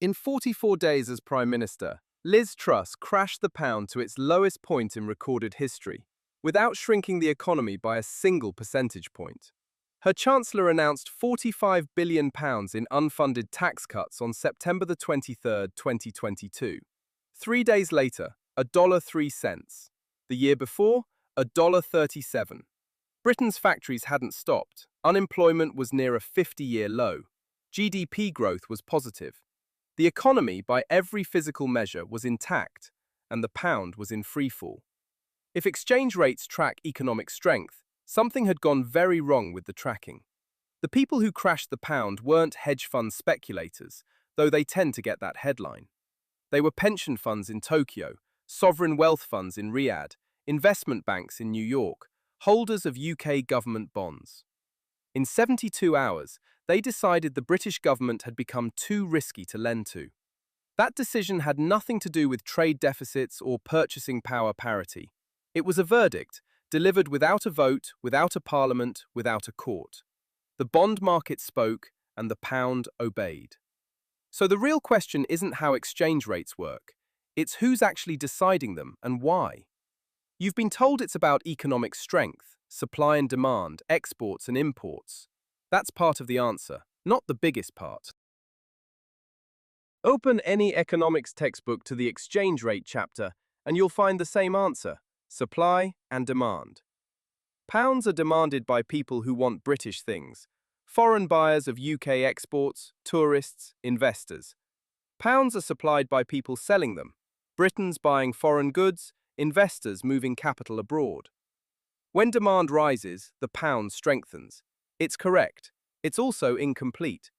In 44 days as Prime Minister, Liz Truss crashed the pound to its lowest point in recorded history, without shrinking the economy by a single percentage point. Her Chancellor announced £45 billion in unfunded tax cuts on September the 23rd, 2022. 3 days later, $1.03. The year before, $1.37. Britain's factories hadn't stopped. Unemployment was near a 50-year low. GDP growth was positive. The economy, by every physical measure, was intact, and the pound was in freefall. If exchange rates track economic strength, something had gone very wrong with the tracking. The people who crashed the pound weren't hedge fund speculators, though they tend to get that headline. They were pension funds in Tokyo, sovereign wealth funds in Riyadh, investment banks in New York, holders of UK government bonds. In 72 hours, they decided the British government had become too risky to lend to. That decision had nothing to do with trade deficits or purchasing power parity. It was a verdict, delivered without a vote, without a parliament, without a court. The bond market spoke, and the pound obeyed. So the real question isn't how exchange rates work. It's who's actually deciding them and why. You've been told it's about economic strength, supply and demand, exports and imports. That's part of the answer, not the biggest part. Open any economics textbook to the exchange rate chapter, and you'll find the same answer: supply and demand. Pounds are demanded by people who want British things, foreign buyers of UK exports, tourists, investors. Pounds are supplied by people selling them, Britons buying foreign goods, investors moving capital abroad. When demand rises, the pound strengthens. It's correct. It's also incomplete.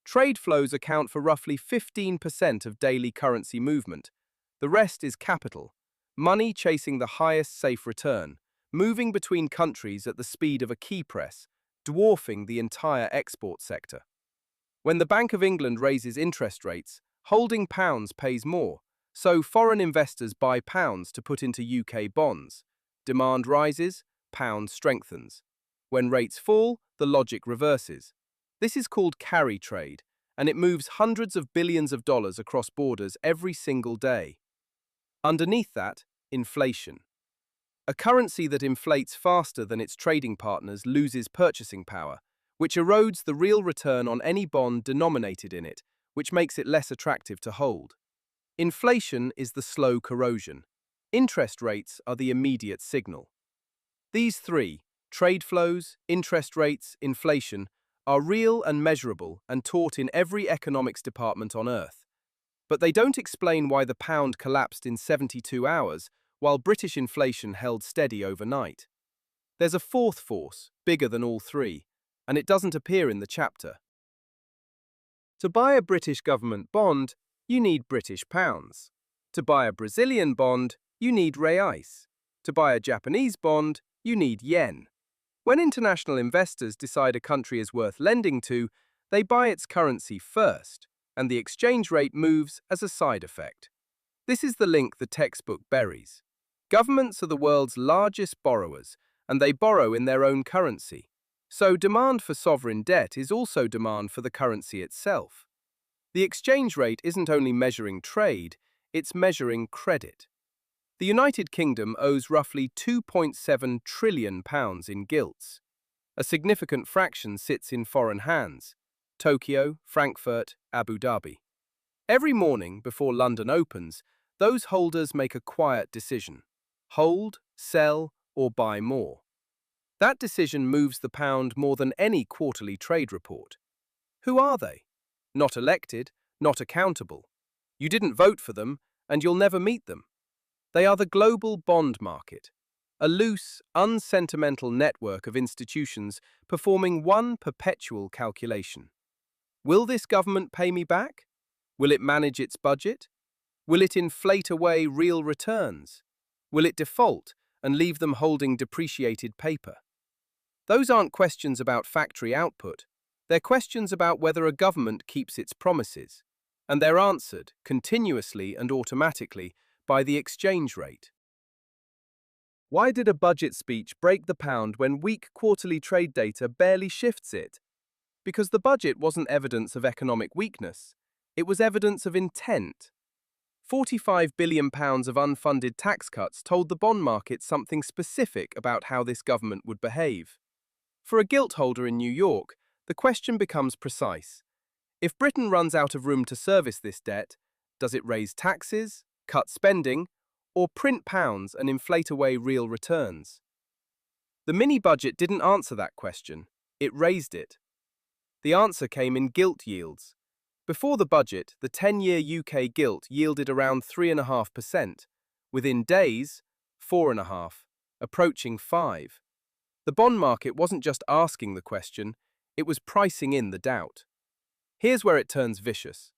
Trade flows account for roughly 15% of daily currency movement. The rest is capital, money chasing the highest safe return, moving between countries at the speed of a key press, dwarfing the entire export sector. When the Bank of England raises interest rates, holding pounds pays more, so foreign investors buy pounds to put into UK bonds. Demand rises, pound strengthens. When rates fall, the logic reverses. This is called carry trade, and it moves hundreds of billions of dollars across borders every single day. Underneath that, inflation. A currency that inflates faster than its trading partners loses purchasing power, which erodes the real return on any bond denominated in it, which makes it less attractive to hold. Inflation is the slow corrosion. Interest rates are the immediate signal. These three, trade flows, interest rates, inflation, are real and measurable and taught in every economics department on Earth. But they don't explain why the pound collapsed in 72 hours while British inflation held steady overnight. There's a fourth force, bigger than all three, and it doesn't appear in the chapter. To buy a British government bond, you need British pounds. To buy a Brazilian bond, you need reais. To buy a Japanese bond, you need yen. When international investors decide a country is worth lending to, they buy its currency first, and the exchange rate moves as a side effect. This is the link the textbook buries. Governments are the world's largest borrowers, and they borrow in their own currency. So demand for sovereign debt is also demand for the currency itself. The exchange rate isn't only measuring trade, it's measuring credit. The United Kingdom owes roughly £2.7 trillion in gilts. A significant fraction sits in foreign hands: Tokyo, Frankfurt, Abu Dhabi. Every morning before London opens, those holders make a quiet decision: hold, sell, or buy more. That decision moves the pound more than any quarterly trade report. Who are they? Not elected, not accountable. You didn't vote for them, and you'll never meet them. They are the global bond market, a loose, unsentimental network of institutions performing one perpetual calculation. Will this government pay me back? Will it manage its budget? Will it inflate away real returns? Will it default and leave them holding depreciated paper? Those aren't questions about factory output. They're questions about whether a government keeps its promises, and they're answered continuously and automatically by the exchange rate. Why did a budget speech break the pound when weak quarterly trade data barely shifts it? Because the budget wasn't evidence of economic weakness. It was evidence of intent. £45 billion of unfunded tax cuts told the bond market something specific about how this government would behave. For a gilt holder in New York, the question becomes precise. If Britain runs out of room to service this debt, does it raise taxes, cut spending, or print pounds and inflate away real returns? The mini-budget didn't answer that question, it raised it. The answer came in gilt yields. Before the budget, the 10-year UK gilt yielded around 3.5%. Within days, 4.5%, approaching 5%. The bond market wasn't just asking the question, it was pricing in the doubt. Here's where it turns vicious.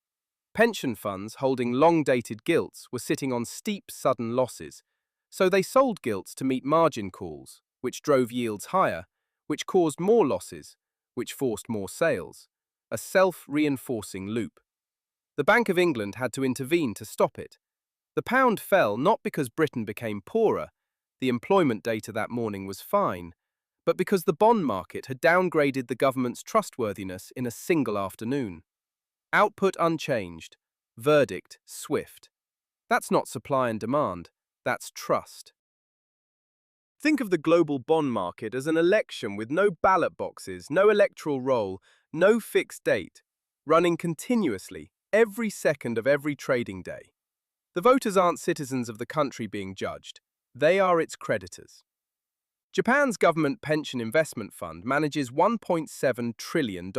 Pension funds holding long-dated gilts were sitting on steep, sudden losses, so they sold gilts to meet margin calls, which drove yields higher, which caused more losses, which forced more sales. A self-reinforcing loop. The Bank of England had to intervene to stop it. The pound fell not because Britain became poorer, the employment data that morning was fine, but because the bond market had downgraded the government's trustworthiness in a single afternoon. Output unchanged, verdict swift. That's not supply and demand, that's trust. Think of the global bond market as an election with no ballot boxes, no electoral roll, no fixed date, running continuously, every second of every trading day. The voters aren't citizens of the country being judged, they are its creditors. Japan's government pension investment fund manages $1.7 trillion.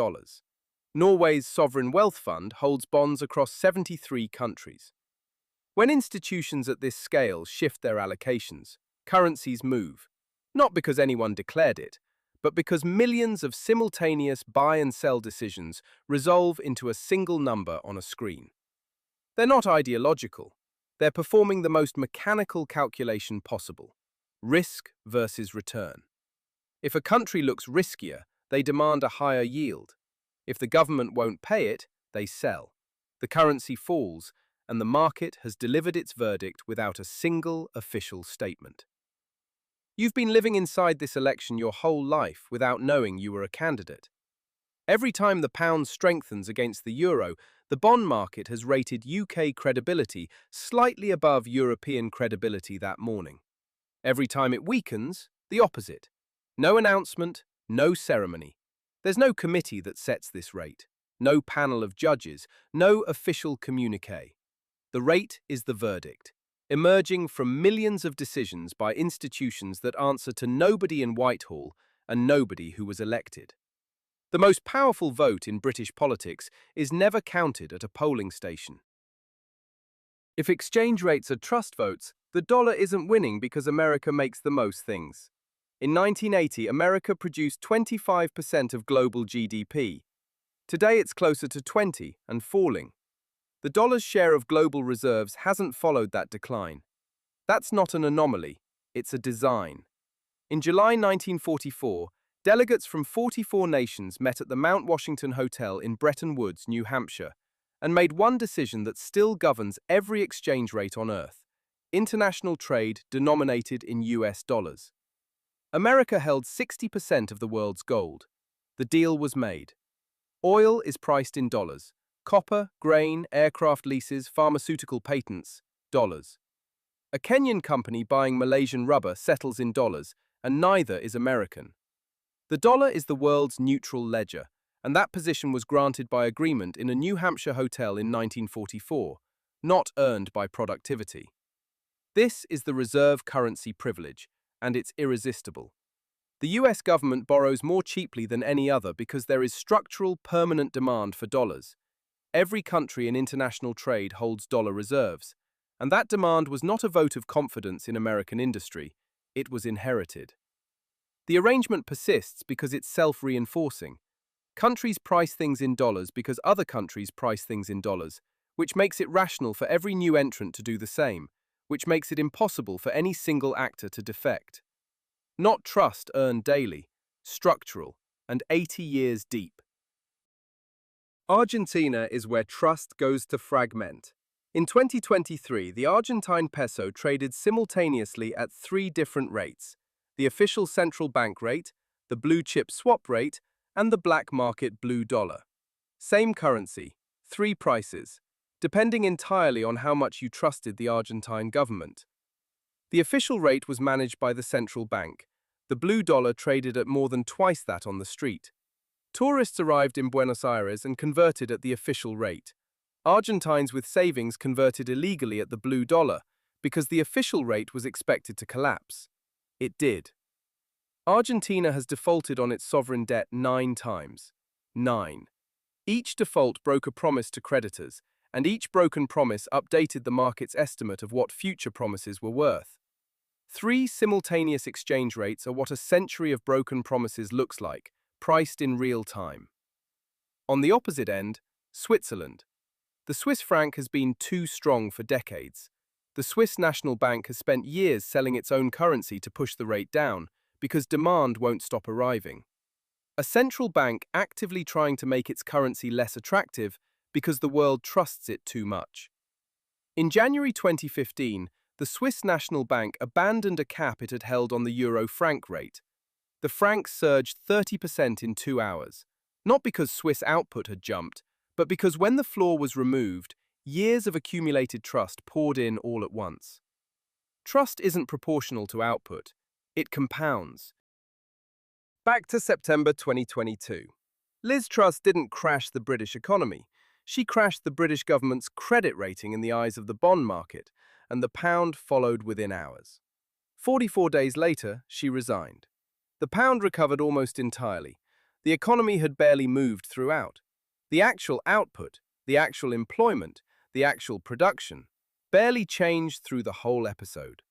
Norway's sovereign wealth fund holds bonds across 73 countries. When institutions at this scale shift their allocations, currencies move, not because anyone declared it, but because millions of simultaneous buy and sell decisions resolve into a single number on a screen. They're not ideological. They're performing the most mechanical calculation possible: risk versus return. If a country looks riskier, they demand a higher yield. If the government won't pay it, they sell. The currency falls, and the market has delivered its verdict without a single official statement. You've been living inside this election your whole life without knowing you were a candidate. Every time the pound strengthens against the euro, the bond market has rated UK credibility slightly above European credibility that morning. Every time it weakens, the opposite. No announcement, no ceremony. There's no committee that sets this rate, no panel of judges, no official communiqué. The rate is the verdict, emerging from millions of decisions by institutions that answer to nobody in Whitehall and nobody who was elected. The most powerful vote in British politics is never counted at a polling station. If exchange rates are trust votes, the dollar isn't winning because America makes the most things. In 1980, America produced 25% of global GDP. Today it's closer to 20% and falling. The dollar's share of global reserves hasn't followed that decline. That's not an anomaly, it's a design. In July 1944, delegates from 44 nations met at the Mount Washington Hotel in Bretton Woods, New Hampshire, and made one decision that still governs every exchange rate on Earth: international trade denominated in US dollars. America held 60% of the world's gold. The deal was made. Oil is priced in dollars. Copper, grain, aircraft leases, pharmaceutical patents, dollars. A Kenyan company buying Malaysian rubber settles in dollars, and neither is American. The dollar is the world's neutral ledger, and that position was granted by agreement in a New Hampshire hotel in 1944, not earned by productivity. This is the reserve currency privilege, and it's irresistible. The US government borrows more cheaply than any other because there is structural, permanent demand for dollars. Every country in international trade holds dollar reserves, and that demand was not a vote of confidence in American industry, it was inherited. The arrangement persists because it's self-reinforcing. Countries price things in dollars because other countries price things in dollars, which makes it rational for every new entrant to do the same, which makes it impossible for any single actor to defect. Not trust earned daily, structural, and 80 years deep. Argentina is where trust goes to fragment. In 2023, the Argentine peso traded simultaneously at 3 different rates: the official central bank rate, the blue chip swap rate, and the black market blue dollar. Same currency, Three prices, depending entirely on how much you trusted the Argentine government. The official rate was managed by the central bank. The blue dollar traded at more than twice that on the street. Tourists arrived in Buenos Aires and converted at the official rate. Argentines with savings converted illegally at the blue dollar because the official rate was expected to collapse. It did. Argentina has defaulted on its sovereign debt 9 times. 9. Each default broke a promise to creditors, and each broken promise updated the market's estimate of what future promises were worth. 3 simultaneous exchange rates are what a century of broken promises looks like, priced in real time. On the opposite end, Switzerland. The Swiss franc has been too strong for decades. The Swiss National Bank has spent years selling its own currency to push the rate down, because demand won't stop arriving. A central bank actively trying to make its currency less attractive because the world trusts it too much. In January 2015, the Swiss National Bank abandoned a cap it had held on the euro-franc rate. The franc surged 30% in 2 hours, not because Swiss output had jumped, but because when the floor was removed, years of accumulated trust poured in all at once. Trust isn't proportional to output. It compounds. Back to September 2022. Liz Truss didn't crash the British economy. She crashed the British government's credit rating in the eyes of the bond market, and the pound followed within hours. 44 days later, she resigned. The pound recovered almost entirely. The economy had barely moved throughout. The actual output, the actual employment, the actual production, barely changed through the whole episode.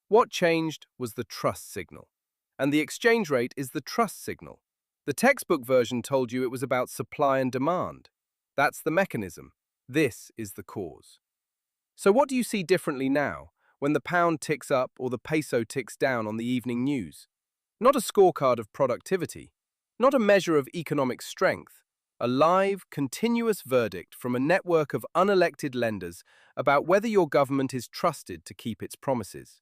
What changed was the trust signal. And the exchange rate is the trust signal. The textbook version told you it was about supply and demand. That's the mechanism. This is the cause. So what do you see differently now, when the pound ticks up or the peso ticks down on the evening news? Not a scorecard of productivity, not a measure of economic strength, a live, continuous verdict from a network of unelected lenders about whether your government is trusted to keep its promises.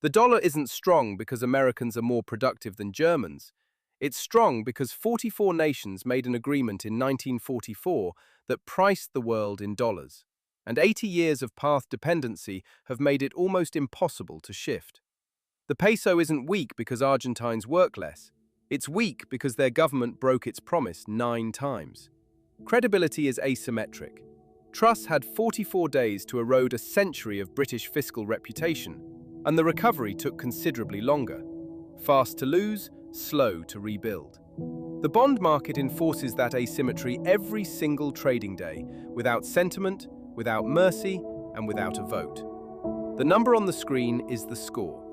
The dollar isn't strong because Americans are more productive than Germans. It's strong because 44 nations made an agreement in 1944 that priced the world in dollars, and 80 years of path dependency have made it almost impossible to shift. The peso isn't weak because Argentines work less. It's weak because their government broke its promise 9 times. Credibility is asymmetric. Truss had 44 days to erode a century of British fiscal reputation, and the recovery took considerably longer. Fast to lose, slow to rebuild. The bond market enforces that asymmetry every single trading day, without sentiment, without mercy, and without a vote. The number on the screen is the score.